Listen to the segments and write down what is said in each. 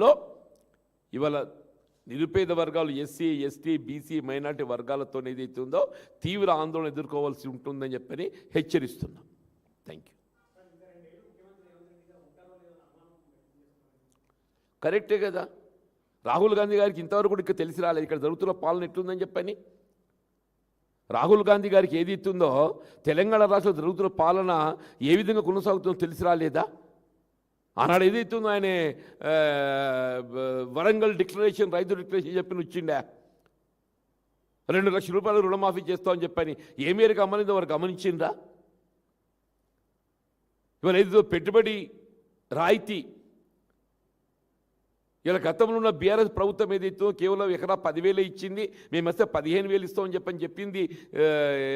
లో ఇవాళ నిరుపేద వర్గాలు ఎస్సీ ఎస్టీ బీసీ మైనార్టీ వర్గాలతో ఏదైతే ఉందో తీవ్ర ఆందోళన ఎదుర్కోవాల్సి ఉంటుందని చెప్పని హెచ్చరిస్తున్నాం. Thank you. కరెక్టే కదా, రాహుల్ గాంధీ గారికి ఇంతవరకు కూడా ఇక్కడ తెలిసి రాలేదు ఇక్కడ జరుగుతున్న పాలన ఎట్లుందని చెప్పని. రాహుల్ గాంధీ గారికి ఏది ఇస్తుందో తెలంగాణ రాష్ట్రంలో జరుగుతున్న పాలన ఏ విధంగా కొనసాగుతుందో తెలిసి రాలేదా? ఆనాడు ఏదైతుందో ఆయన వరంగల్ డిక్లరేషన్ రైతు డిక్లరేషన్ చెప్పి వచ్చిండా 2 లక్షల రూపాయలు రుణమాఫీ చేస్తామని చెప్పని ఏ మేరకు అమలిందో వారు గమనించిందా? ఇవాళ ఏదో పెట్టుబడి రాయితీ ఇలా గతంలో ఉన్న బీఆర్ఎస్ ప్రభుత్వం ఏదైతే కేవలం ఎకరా 10,000 ఇచ్చింది, మేము వస్తే 15,000 ఇస్తామని చెప్పింది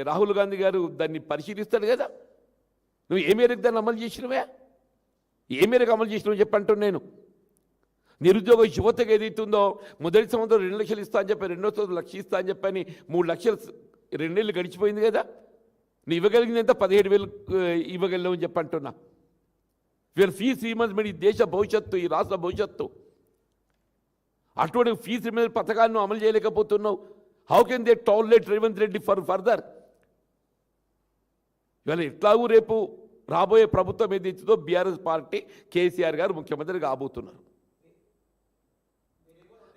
రాహుల్ గాంధీ గారు. దాన్ని పరిశీలిస్తాడు కదా, నువ్వు ఏ మేరకు దాన్ని అమలు చేసినవే, ఏ మేరకు అమలు చేసినావు చెప్పంటున్నాను నేను. నిరుద్యోగ యువతకు ఏదైతుందో మొదటి సంవత్సరం 2 లక్షలు ఇస్తా అని చెప్పి, రెండో సంవత్సరం 1 లక్ష ఇస్తా అని చెప్పని 3 లక్షలు 2 నెలలు గడిచిపోయింది కదా. నువ్వు ఇవ్వగలిగింది ఎంత? 17,000 ఇవ్వగలవు అని చెప్పంటున్నా. వీళ్ళ ఫీజు రీయింబర్స్మెంట్ ఈ దేశ భవిష్యత్తు, ఈ రాష్ట్ర భవిష్యత్తు. అటువంటి ఫీజు రీయింబర్స్మెంట్ పథకాన్ని అమలు చేయలేకపోతున్నావు. How can they tolerate Revanth Reddy further? ఇవాళ ఎట్లాగూ రేపు రాబోయే ప్రభుత్వం ఏదైతుందో బీఆర్ఎస్ పార్టీ కేసీఆర్ గారు ముఖ్యమంత్రి కాబోతున్నారు.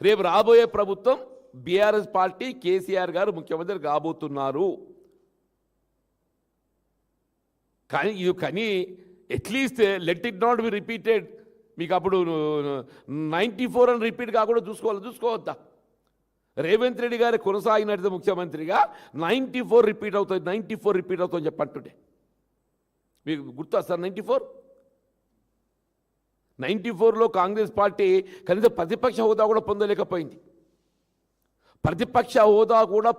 రేపు రాబోయే ప్రభుత్వం బీఆర్ఎస్ పార్టీ కేసీఆర్ గారు ముఖ్యమంత్రి కాబోతున్నారు. కానీ at least let it not be repeated. మీకు అప్పుడు 94 అని రిపీట్ కాకుండా చూసుకోవద్దా? రేవంత్ రెడ్డి గారు కొనసాగినట్టు ముఖ్యమంత్రిగా 94 రిపీట్ అవుతుంది, 94 రిపీట్ అవుతుందని చెప్పంటుండే. మీకు గుర్తు సార్ 94లో కాంగ్రెస్ పార్టీ కనీసం ప్రతిపక్ష హోదా కూడా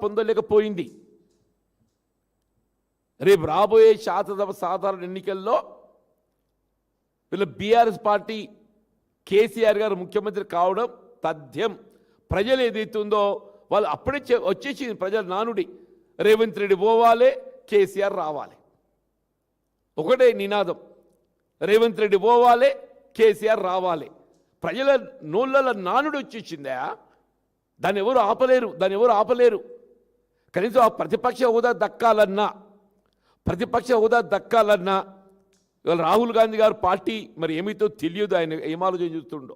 పొందలేకపోయింది. రేపు రాబోయే శాసనసభ సాధారణ ఎన్నికల్లో వీళ్ళ బీఆర్ఎస్ పార్టీ కేసీఆర్ గారు ముఖ్యమంత్రి కావడం తథ్యం. ప్రజలు ఏదైతే ఉందో వాళ్ళు అప్పుడే వచ్చేసింది ప్రజల నానుడి, రేవంత్ రెడ్డి పోవాలి, కేసీఆర్ రావాలి. ఒకటే నినాదం, రేవంత్ రెడ్డి పోవాలి, కేసీఆర్ రావాలి. ప్రజల నోళ్ళ నానుడు వచ్చేసిందా? దాన్ని ఎవరు ఆపలేరు. కనీసం ఆ ప్రతిపక్ష హోదా దక్కాలన్నా ఇవాళ రాహుల్ గాంధీ గారు పార్టీ మరి ఏమైతే తెలియదు, ఆయన ఏం ఆలోచన చూస్తుండో.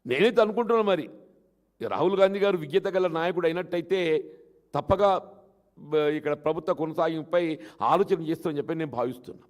నేనైతే అనుకుంటున్నాను మరి రాహుల్ గాంధీ గారు విజ్ఞత గల నాయకుడు అయినట్టయితే తప్పగా ఇక్కడ ప్రభుత్వ కొనసాగింపుపై ఆలోచన చేస్తామని చెప్పి నేను భావిస్తున్నాను.